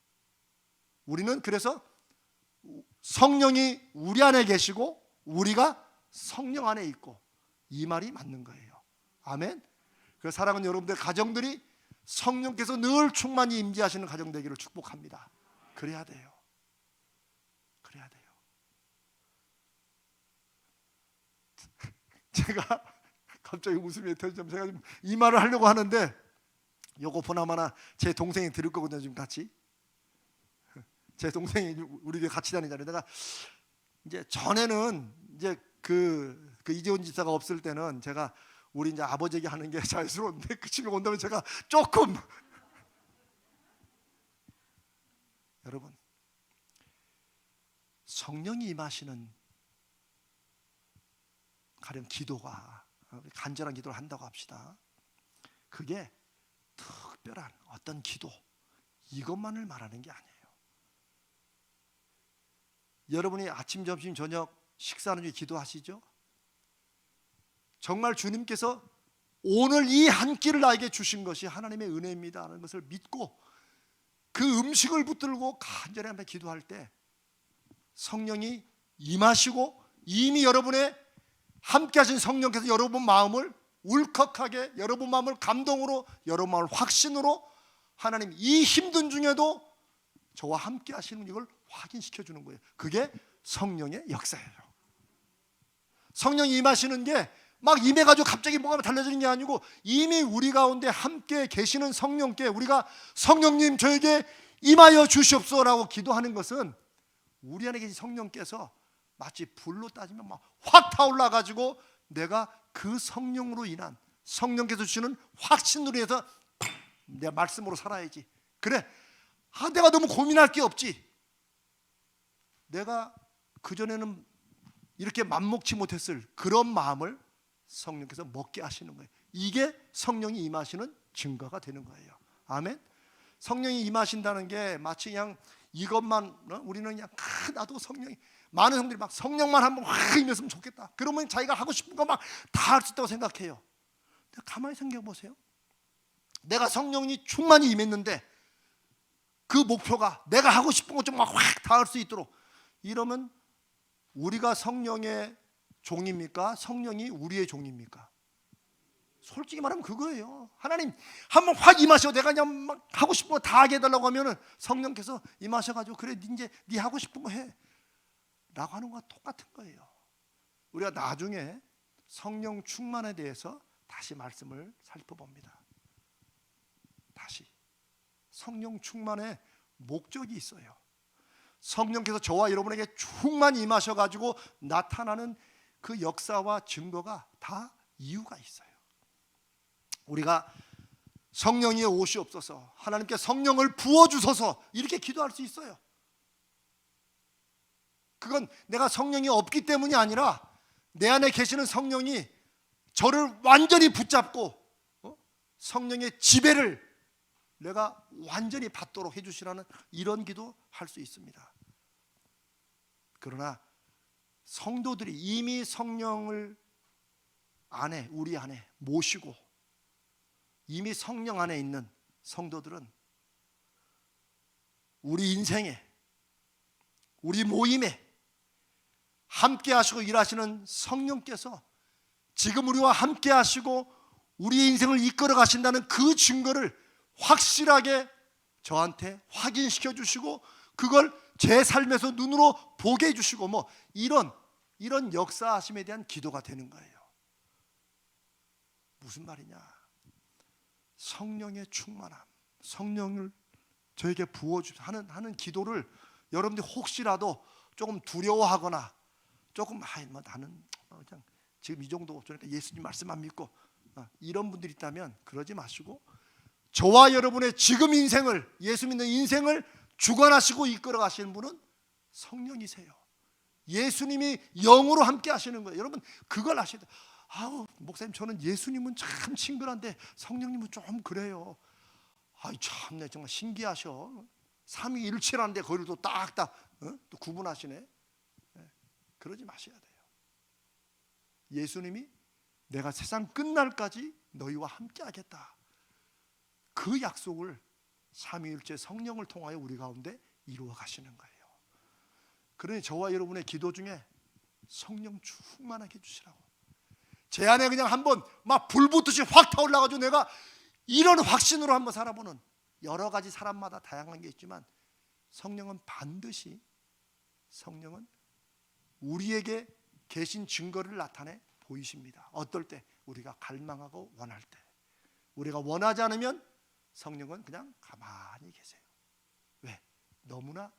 우리는 그래서 성령이 우리 안에 계시고 우리가 성령 안에 있고, 이 말이 맞는 거예요. 아멘. 그래서 사랑하는 여러분들 가정들이 성령께서 늘 충만히 임재하시는 가정 되기를 축복합니다. 그래야 돼요. 그래야 돼요. 제가 갑자기 웃음이 터지면 제가 지금 이 말을 하려고 하는데, 요거 보나마나 제 동생이 들을 거거든요. 지금 같이 제 동생이 우리 같이 다니잖아요. 내가 이제 전에는 이제 그 이재훈 집사가 없을 때는 제가 우리 이제 아버지에게 하는 게 자연스러운데, 그 집에 온다면 제가 조금 여러분, 성령이 임하시는 가령 기도가, 간절한 기도를 한다고 합시다. 그게 특별한 어떤 기도, 이것만을 말하는 게 아니에요. 여러분이 아침, 점심, 저녁 식사하는 중에 기도하시죠? 정말 주님께서 오늘 이 한 끼를 나에게 주신 것이 하나님의 은혜입니다 하는 것을 믿고 그 음식을 붙들고 간절히 한번 기도할 때 성령이 임하시고 이미 여러분의 함께 하신 성령께서 여러분 마음을 울컥하게, 여러분 마음을 감동으로, 여러분 마음을 확신으로 하나님 이 힘든 중에도 저와 함께 하시는 이걸 확인시켜 주는 거예요. 그게 성령의 역사예요. 성령이 임하시는 게 막 임해가지고 갑자기 뭐가 달라지는 게 아니고 이미 우리 가운데 함께 계시는 성령께 우리가 성령님 저에게 임하여 주시옵소서라고 기도하는 것은 우리 안에 계신 성령께서 마치 불로 따지면 막 확 타올라가지고 내가 그 성령으로 인한 성령께서 주시는 확신으로 해서 내 말씀으로 살아야지. 그래, 내가 너무 고민할 게 없지. 내가 그전에는 이렇게 맘먹지 못했을 그런 마음을 성령께서 먹게 하시는 거예요. 이게 성령이 임하시는 증거가 되는 거예요. 아멘. 성령이 임하신다는 게 마치 그냥 이것만 우리는 그냥 나도 성령이 많은 성들이 막 성령만 한번 확 임했으면 좋겠다. 그러면 자기가 하고 싶은 거 막 다 할 수 있다고 생각해요. 근데 가만히 생각해 보세요. 내가 성령이 충만히 임했는데 그 목표가 내가 하고 싶은 것 좀 막 확 다 할 수 있도록 이러면 우리가 성령의 종입니까? 성령이 우리의 종입니까? 솔직히 말하면 그거예요. 하나님 한번 확 임하셔. 내가 그냥 막 하고 싶은 거 다 하게 해달라고 하면은 성령께서 임하셔가지고 그래 이제 네 하고 싶은 거 해 라고 하는 거와 똑같은 거예요. 우리가 나중에 성령 충만에 대해서 다시 말씀을 살펴봅니다. 다시 성령 충만의 목적이 있어요. 성령께서 저와 여러분에게 충만히 임하셔가지고 나타나는 그 역사와 증거가 다 이유가 있어요. 우리가 성령이 오시옵소서, 하나님께 성령을 부어주소서 이렇게 기도할 수 있어요. 그건 내가 성령이 없기 때문이 아니라 내 안에 계시는 성령이 저를 완전히 붙잡고 성령의 지배를 내가 완전히 받도록 해주시라는 이런 기도 할 수 있습니다. 그러나 성도들이 이미 성령을 안에 우리 안에 모시고 이미 성령 안에 있는 성도들은 우리 인생에 우리 모임에 함께 하시고 일하시는 성령께서 지금 우리와 함께 하시고 우리의 인생을 이끌어 가신다는 그 증거를 확실하게 저한테 확인시켜 주시고 그걸 제 삶에서 눈으로 보게 해 주시고 뭐 이런 역사하심에 대한 기도가 되는 거예요. 무슨 말이냐? 성령의 충만함, 성령을 저에게 부어주셔 하는 기도를 여러분들이 혹시라도 조금 두려워하거나 조금 뭐 나는 그냥 지금 이 정도 그러니까 예수님 말씀만 믿고 이런 분들이 있다면 그러지 마시고 저와 여러분의 지금 인생을 예수 믿는 인생을 주관하시고 이끌어 가시는 분은 성령이세요. 예수님이 영으로 함께 하시는 거예요. 여러분 그걸 아셔야 돼요. 아우 목사님 저는 예수님은 참 친근한데 성령님은 좀 그래요. 아이 참네 정말 신기하셔. 삼위일체라는데 그걸 또 딱딱 또 구분하시네. 그러지 마셔야 돼요. 예수님이 내가 세상 끝날까지 너희와 함께 하겠다. 그 약속을 삼위일체 성령을 통하여 우리 가운데 이루어 가시는 거예요. 그러니 저와 여러분의 기도 중에 성령 충만하게 해주시라고. 제 안에 그냥 한번 막 불붙듯이 확 타올라가지고 내가 이런 확신으로 한번 살아보는 여러 가지 사람마다 다양한 게 있지만 성령은 반드시 성령은 우리에게 계신 증거를 나타내 보이십니다. 어떨 때? 우리가 갈망하고 원할 때. 우리가 원하지 않으면 성령은 그냥 가만히 계세요. 왜? 너무나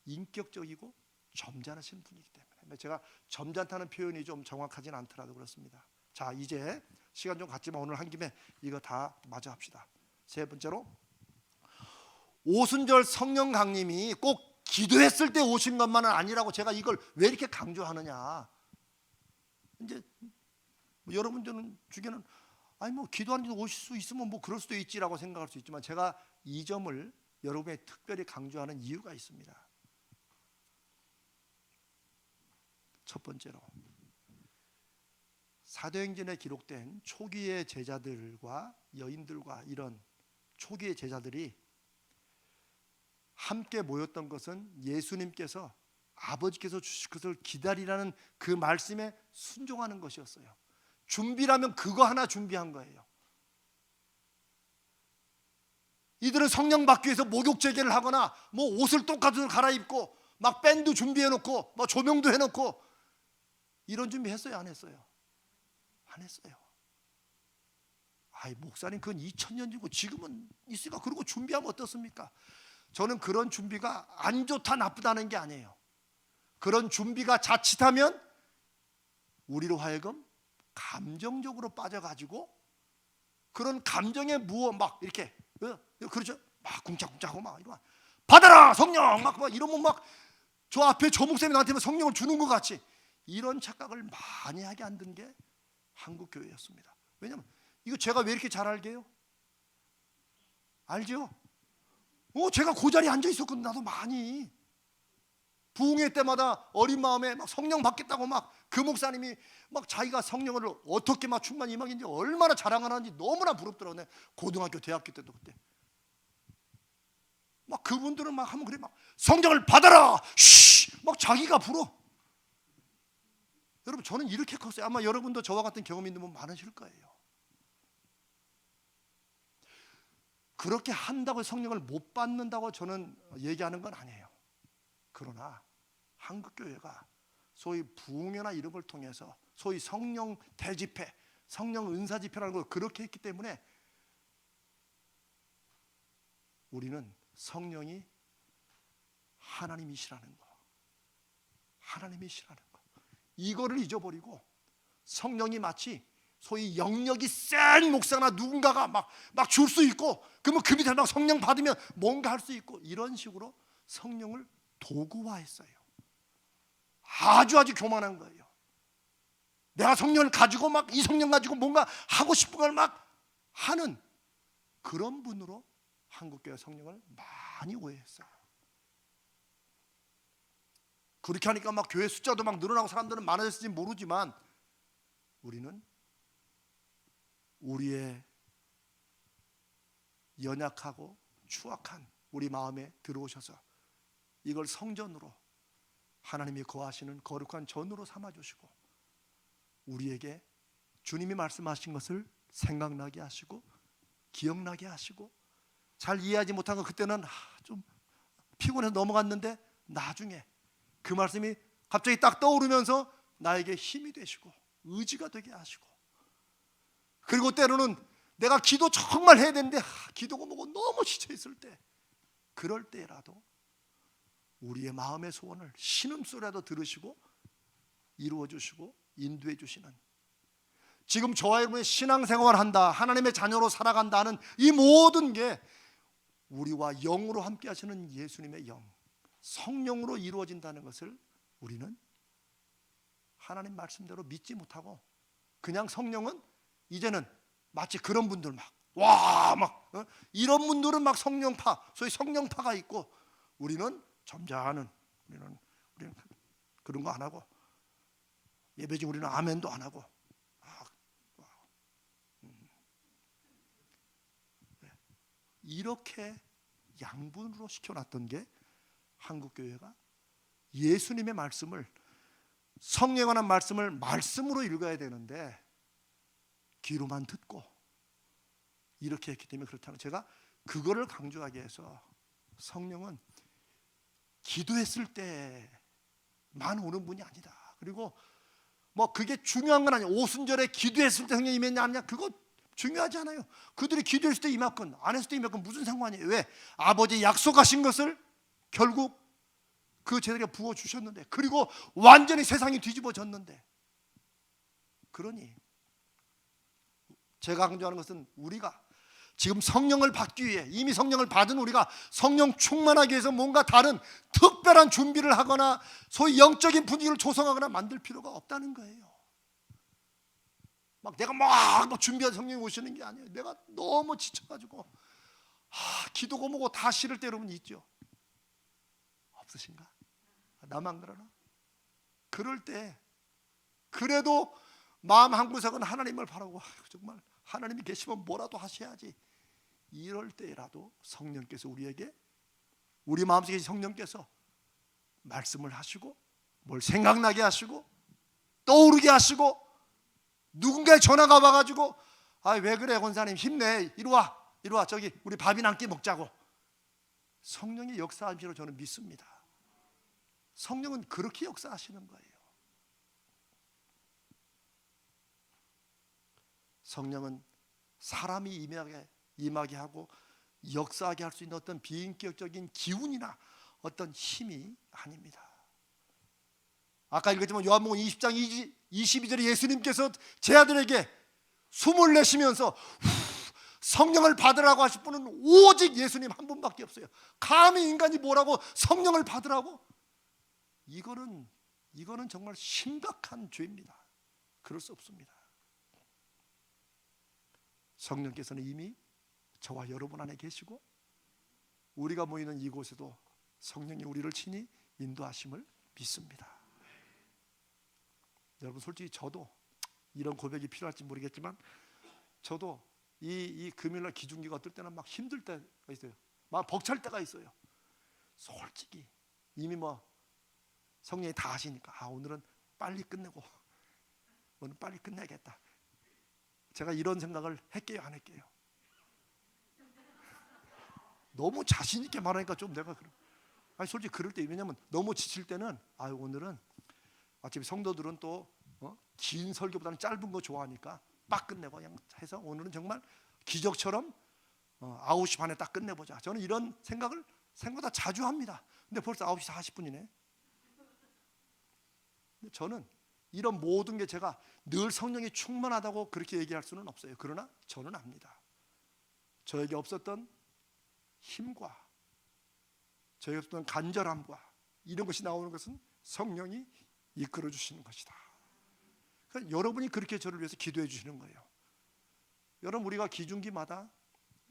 인격적이고 점잖으신 분이기 때문에. 제가 점잖다는 표현이 좀 정확하진 않더라도 그렇습니다. 자 이제 시간 좀 갖지만 오늘 한 김에 이거 다 마저 합시다. 세 번째로 오순절 성령 강림이 꼭 기도했을 때 오신 것만은 아니라고 제가 이걸 왜 이렇게 강조하느냐. 이제 뭐 여러분들은 중에는 아니 뭐 기도하는데 오실 수 있으면 뭐 그럴 수도 있지라고 생각할 수 있지만 제가 이 점을 여러분에 특별히 강조하는 이유가 있습니다. 첫 번째로 사도행전에 기록된 초기의 제자들과 여인들과 이런 초기의 제자들이 함께 모였던 것은 예수님께서 아버지께서 주실 것을 기다리라는 그 말씀에 순종하는 것이었어요. 준비라면 그거 하나 준비한 거예요. 이들은 성령 받기 위해서 목욕 재개를 하거나 뭐 옷을 똑같은 갈아입고 막 밴드 준비해 놓고 뭐 조명도 해 놓고 이런 준비 했어요, 안 했어요? 안 했어요. 아이, 목사님 그건 2000년 전이고 지금은 있으니까 그러고 준비하면 어떻습니까? 저는 그런 준비가 안 좋다 나쁘다는 게 아니에요. 그런 준비가 자칫하면 우리로 하여금 감정적으로 빠져가지고 그런 감정에 무어 막 이렇게 그렇죠? 막 쿵짝쿵짝하고 막 이거 받아라 성령 막 이러면 막 저 앞에 저 목사님이 나한테 성령을 주는 것 같이 이런 착각을 많이 하게 만든 게 한국 교회였습니다. 왜냐하면 이거 제가 왜 이렇게 잘 알게요? 알죠? 제가 그 자리에 앉아 있었거든. 나도 많이 부흥회 때마다 어린 마음에 막 성령 받겠다고 막 그 목사님이 막 자기가 성령을 어떻게 막 충만 임하는지 얼마나 자랑하는지 너무나 부럽더라고요. 고등학교 대학교 때도 그때 막 그분들은 막 하면 그래 막 성령을 받아라 막 자기가 불어. 여러분 저는 이렇게 컸어요. 아마 여러분도 저와 같은 경험이 있는 분 많으실 거예요. 그렇게 한다고 성령을 못 받는다고 저는 얘기하는 건 아니에요. 그러나 한국교회가 소위 부흥회나 이런 걸 통해서 소위 성령 대집회, 성령 은사 집회라는 걸 그렇게 했기 때문에 우리는 성령이 하나님이시라는 거, 하나님이시라는 거 이거를 잊어버리고 성령이 마치 소위 영역이 센 목사나 누군가가 막 줄 수 있고 그러면 그 밑에 막 성령 받으면 뭔가 할 수 있고 이런 식으로 성령을 도구화했어요. 아주 교만한 거예요. 내가 성령을 가지고 막 이 성령 가지고 뭔가 하고 싶은 걸 막 하는 그런 분으로 한국교회 성령을 많이 오해했어요. 그렇게 하니까 막 교회 숫자도 막 늘어나고 사람들은 많아졌을지 모르지만 우리는 우리의 연약하고 추악한 우리 마음에 들어오셔서 이걸 성전으로 하나님이 거하시는 거룩한 전으로 삼아주시고 우리에게 주님이 말씀하신 것을 생각나게 하시고 기억나게 하시고 잘 이해하지 못한 건 그때는 좀 피곤해서 넘어갔는데 나중에 그 말씀이 갑자기 딱 떠오르면서 나에게 힘이 되시고 의지가 되게 하시고 그리고 때로는 내가 기도 정말 해야 되는데 기도가 뭐고 너무 지쳐있을 때 그럴 때라도 우리의 마음의 소원을 신음소리라도 들으시고 이루어주시고 인도해 주시는 지금 저와 여러분의 신앙생활을 한다 하나님의 자녀로 살아간다는 이 모든 게 우리와 영으로 함께 하시는 예수님의 영 성령으로 이루어진다는 것을 우리는 하나님 말씀대로 믿지 못하고 그냥 성령은 이제는 마치 그런 분들 이런 분들은 막 성령파 소위 성령파가 있고 우리는 점잖은 우리는 그런 거 안 하고 예배 중 우리는 아멘도 안 하고 이렇게 양분으로 시켜놨던 게 한국교회가 예수님의 말씀을 성령에 관한 말씀을 말씀으로 읽어야 되는데 귀로만 듣고 이렇게 했기 때문에 그렇다는 제가 그거를 강조하기 위해서 성령은 기도했을 때만 오는 분이 아니다. 그리고 뭐 그게 중요한 건 아니에요. 오순절에 기도했을 때 성령이 임했냐 아니냐 그거 중요하지 않아요. 그들이 기도했을 때 임했건 안 했을 때 임했건 무슨 상관이에요. 왜? 아버지 약속하신 것을 결국 그 제자에게 부어주셨는데 그리고 완전히 세상이 뒤집어졌는데 그러니 제가 강조하는 것은 우리가 지금 성령을 받기 위해 이미 성령을 받은 우리가 성령 충만하기 위해서 뭔가 다른 특별한 준비를 하거나 소위 영적인 분위기를 조성하거나 만들 필요가 없다는 거예요. 막 내가 막 준비한 성령이 오시는 게 아니에요. 내가 너무 지쳐가지고 기도고 뭐고 다 싫을 때 여러분 있죠? 없으신가? 나만 그러나? 그럴 때 그래도 마음 한구석은 하나님을 바라고 정말 하나님이 계시면 뭐라도 하셔야지 이럴 때라도 성령께서 우리에게 우리 마음속에 계신 성령께서 말씀을 하시고 뭘 생각나게 하시고 떠오르게 하시고 누군가의 전화가 와가지고 왜 그래 권사님 힘내 이리 와 저기 우리 밥이나 한 끼 먹자고. 성령의 역사하시로 저는 믿습니다. 성령은 그렇게 역사하시는 거예요. 성령은 사람이 임하게 하고 역사하게 할 수 있는 어떤 비인격적인 기운이나 어떤 힘이 아닙니다. 아까 읽었지만 요한복음 20장 22절에 예수님께서 제 아들에게 숨을 내쉬면서 성령을 받으라고 하실 분은 오직 예수님 한 분밖에 없어요. 감히 인간이 뭐라고 성령을 받으라고? 이거는 정말 심각한 죄입니다. 그럴 수 없습니다. 성령께서는 이미 저와 여러분 안에 계시고 우리가 모이는 이곳에도 성령이 우리를 친히 인도하심을 믿습니다. 여러분 솔직히 저도 이런 고백이 필요할지 모르겠지만 저도 이 금요일날 기중기가 어떨 때는 막 힘들 때가 있어요. 막 벅찰 때가 있어요. 솔직히 이미 성령이 다 하시니까 오늘은 빨리 끝내고 오늘 빨리 끝내야겠다. 제가 이런 생각을 할게요, 안 할게요? 너무 자신 있게 말하니까 좀 내가 솔직히 그럴 때 왜냐면 너무 지칠 때는 오늘은 어차피 성도들은 또 긴 설교보다는 짧은 거 좋아하니까 빡 끝내고 그냥 해서 오늘은 정말 기적처럼 9시 반에 딱 끝내보자. 저는 이런 생각을 생각보다 자주 합니다. 근데 벌써 9시 40분이네. 근데 저는 이런 모든 게 제가 늘 성령이 충만하다고 그렇게 얘기할 수는 없어요. 그러나 저는 압니다. 저에게 없었던 힘과 저에게 없었던 간절함과 이런 것이 나오는 것은 성령이 이끌어 주시는 것이다. 그러니까 여러분이 그렇게 저를 위해서 기도해 주시는 거예요. 여러분 우리가 기중기마다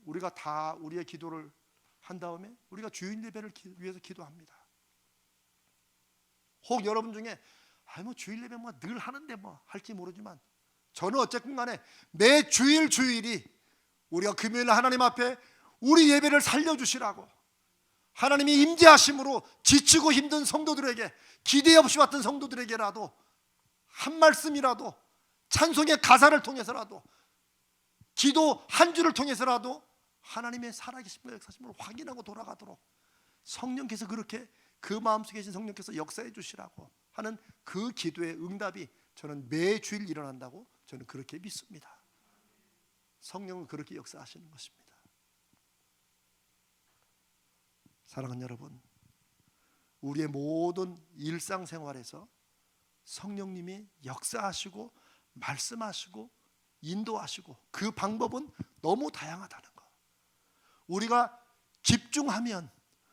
우리가 다 우리의 기도를 한 다음에 우리가 주일 예배를 위해서 기도합니다. 혹 여러분 중에 주일 예배 늘 하는데 할지 모르지만 저는 어쨌든 간에 매 주일이 우리가 금요일 하나님 앞에 우리 예배를 살려주시라고 하나님이 임재하심으로 지치고 힘든 성도들에게 기대 없이 왔던 성도들에게라도 한 말씀이라도 찬송의 가사를 통해서라도 기도 한 줄을 통해서라도 하나님의 살아계심과 역사심을 확인하고 돌아가도록 성령께서 그렇게 그 마음속에 계신 성령께서 역사해 주시라고 하는 그 기도의 응답이 저는 매주일 일어난다고 저는 그렇게 믿습니다. 성령은 그렇게 역사하시는 것입니다. 사랑하는 여러분, 우리의 모든 일상생활에서 성령님이 역사하시고 말씀하시고 인도하시고 그 방법은 너무 다양하다는 것. 우리가 집중하면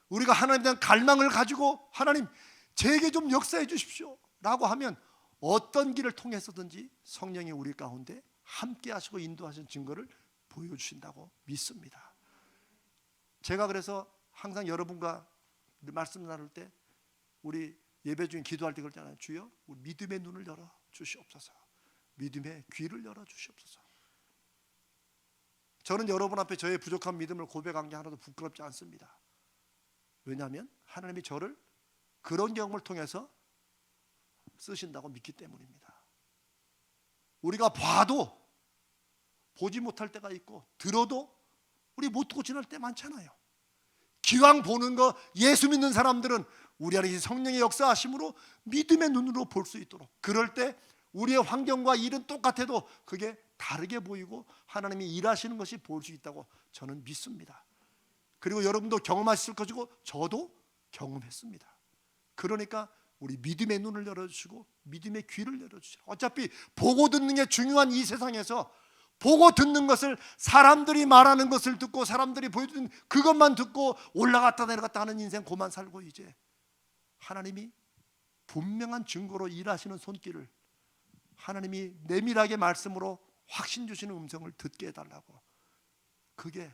우리가 하나님에 대한 갈망을 가지고 하나님 제게 좀 역사해 주십시오 라고 하면 어떤 길을 통해서든지 성령이 우리 가운데 함께 하시고 인도하신 증거를 보여주신다고 믿습니다. 제가 그래서 항상 여러분과 말씀 나눌 때 우리 예배 중에 기도할 때 그러잖아요. 주여 우리 믿음의 눈을 열어 주시옵소서. 믿음의 귀를 열어 주시옵소서. 저는 여러분 앞에 저의 부족한 믿음을 고백한 게 하나도 부끄럽지 않습니다. 왜냐하면 하나님이 저를 그런 경험을 통해서 쓰신다고 믿기 때문입니다. 우리가 봐도 보지 못할 때가 있고 들어도 우리 못 듣고 지날 때 많잖아요. 기왕 보는 거 예수 믿는 사람들은 우리 안에 성령의 역사하심으로 믿음의 눈으로 볼 수 있도록 그럴 때 우리의 환경과 일은 똑같아도 그게 다르게 보이고 하나님이 일하시는 것이 볼 수 있다고 저는 믿습니다. 그리고 여러분도 경험하실 것이고 저도 경험했습니다. 그러니까 우리 믿음의 눈을 열어주시고 믿음의 귀를 열어주시고 어차피 보고 듣는 게 중요한 이 세상에서 보고 듣는 것을 사람들이 말하는 것을 듣고 사람들이 보여주는 그것만 듣고 올라갔다 내려갔다 하는 인생 그만 살고 이제 하나님이 분명한 증거로 일하시는 손길을 하나님이 내밀하게 말씀으로 확신 주시는 음성을 듣게 해달라고. 그게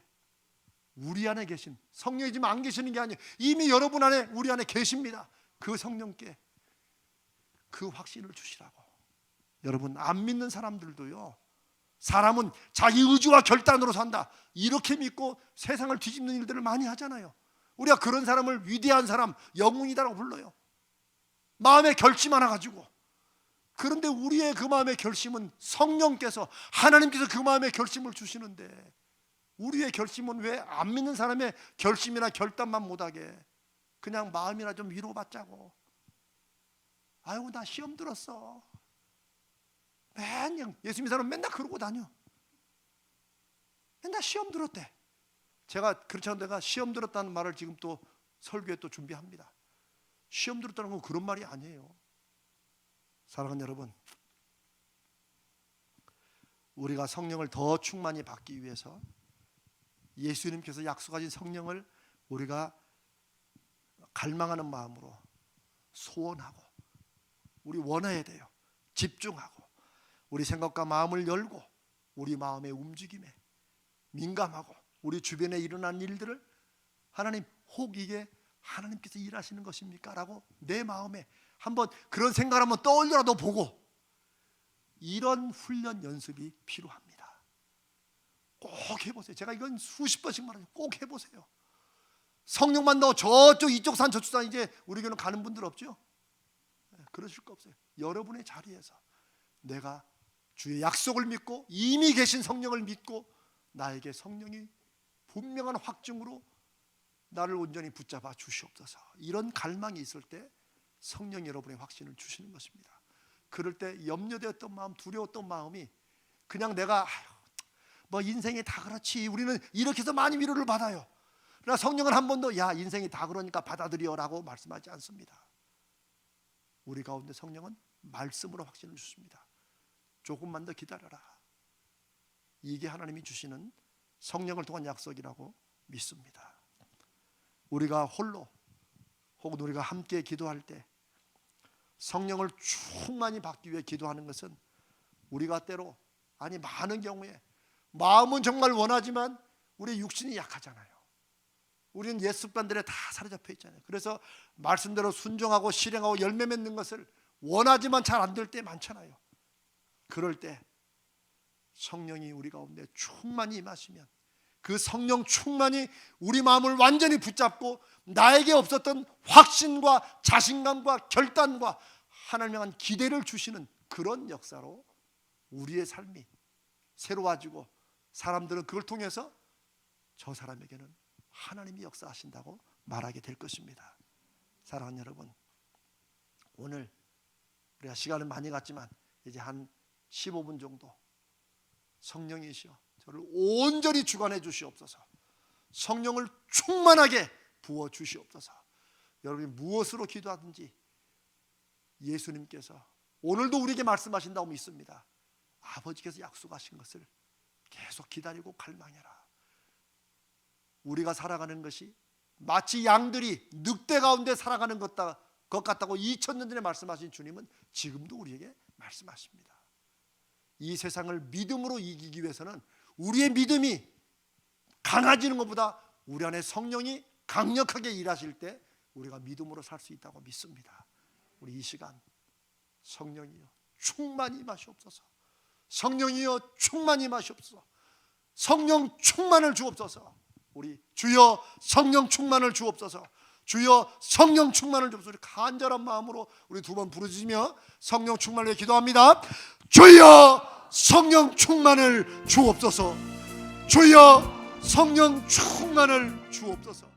우리 안에 계신 성령이 지금 안 계시는 게 아니에요. 이미 여러분 안에 우리 안에 계십니다. 그 성령께 그 확신을 주시라고. 여러분 안 믿는 사람들도요 사람은 자기 의지와 결단으로 산다 이렇게 믿고 세상을 뒤집는 일들을 많이 하잖아요. 우리가 그런 사람을 위대한 사람, 영웅이다라고 불러요. 마음에 결심 하나 가지고. 그런데 우리의 그 마음의 결심은 성령께서, 하나님께서 그 마음의 결심을 주시는데, 우리의 결심은 왜 안 믿는 사람의 결심이나 결단만 못하게 그냥 마음이나 좀 위로받자고, 아유 나 시험 들었어, 맨날 예수 믿는 사람은 맨날 그러고 다녀. 맨날 시험 들었대. 제가 그렇지 않은 내가 시험 들었다는 말을 지금 또 설교에 또 준비합니다. 시험 들었다는 건 그런 말이 아니에요. 사랑하는 여러분, 우리가 성령을 더 충만히 받기 위해서 예수님께서 약속하신 성령을 우리가 갈망하는 마음으로 소원하고, 우리 원해야 돼요. 집중하고, 우리 생각과 마음을 열고, 우리 마음의 움직임에 민감하고, 우리 주변에 일어난 일들을 하나님, 혹 이게 하나님께서 일하시는 것입니까? 라고 내 마음에 한번 그런 생각을 한번 떠올려라도 보고, 이런 훈련 연습이 필요합니다. 꼭 해보세요. 제가 이건 수십 번씩 말해요. 꼭 해보세요. 성령 만나고 저쪽 이쪽 산 저쪽 산 이제 우리 교회는 가는 분들 없죠? 그러실 거 없어요. 여러분의 자리에서 내가 주의 약속을 믿고 이미 계신 성령을 믿고 나에게 성령이 분명한 확증으로 나를 온전히 붙잡아 주시옵소서, 이런 갈망이 있을 때 성령 여러분의 확신을 주시는 것입니다. 그럴 때 염려되었던 마음, 두려웠던 마음이 그냥 내가 뭐 인생이 다 그렇지, 우리는 이렇게 해서 많이 위로를 받아요. 그러나 성령은 한 번도 야 인생이 다 그러니까 받아들여라고 말씀하지 않습니다. 우리 가운데 성령은 말씀으로 확신을 주십니다. 조금만 더 기다려라. 이게 하나님이 주시는 성령을 통한 약속이라고 믿습니다. 우리가 홀로 혹은 우리가 함께 기도할 때 성령을 충만히 받기 위해 기도하는 것은, 우리가 때로, 아니 많은 경우에 마음은 정말 원하지만 우리 육신이 약하잖아요. 우리는 옛 습관들에 다 사로잡혀 있잖아요. 그래서 말씀대로 순종하고 실행하고 열매 맺는 것을 원하지만 잘 안 될 때 많잖아요. 그럴 때 성령이 우리 가운데 충만히 임하시면, 그 성령 충만이 우리 마음을 완전히 붙잡고 나에게 없었던 확신과 자신감과 결단과 하나님을 향한 기대를 주시는 그런 역사로 우리의 삶이 새로워지고, 사람들은 그걸 통해서 저 사람에게는 하나님이 역사하신다고 말하게 될 것입니다. 사랑하는 여러분, 오늘 우리가 시간을 많이 갖지만 이제 한 15분 정도 성령이시여 저를 온전히 주관해 주시옵소서, 성령을 충만하게 부어 주시옵소서. 여러분이 무엇으로 기도하든지 예수님께서 오늘도 우리에게 말씀하신다고 믿습니다. 아버지께서 약속하신 것을 계속 기다리고 갈망해라. 우리가 살아가는 것이 마치 양들이 늑대 가운데 살아가는 것 같다고 2000년 전에 말씀하신 주님은 지금도 우리에게 말씀하십니다. 이 세상을 믿음으로 이기기 위해서는 우리의 믿음이 강해지는 것보다 우리 안에 성령이 강력하게 일하실 때 우리가 믿음으로 살 수 있다고 믿습니다. 우리 이 시간 성령이여 충만히 임하시옵소서, 성령이여 충만히 임하시옵소서, 성령 충만을 주옵소서. 우리 주여 성령 충만을 주옵소서, 주여 성령 충만을 주옵소서. 간절한 마음으로 우리 두 번 부르짖으며 성령 충만을 위해 기도합니다. 주여 성령 충만을 주옵소서, 주여 성령 충만을 주옵소서.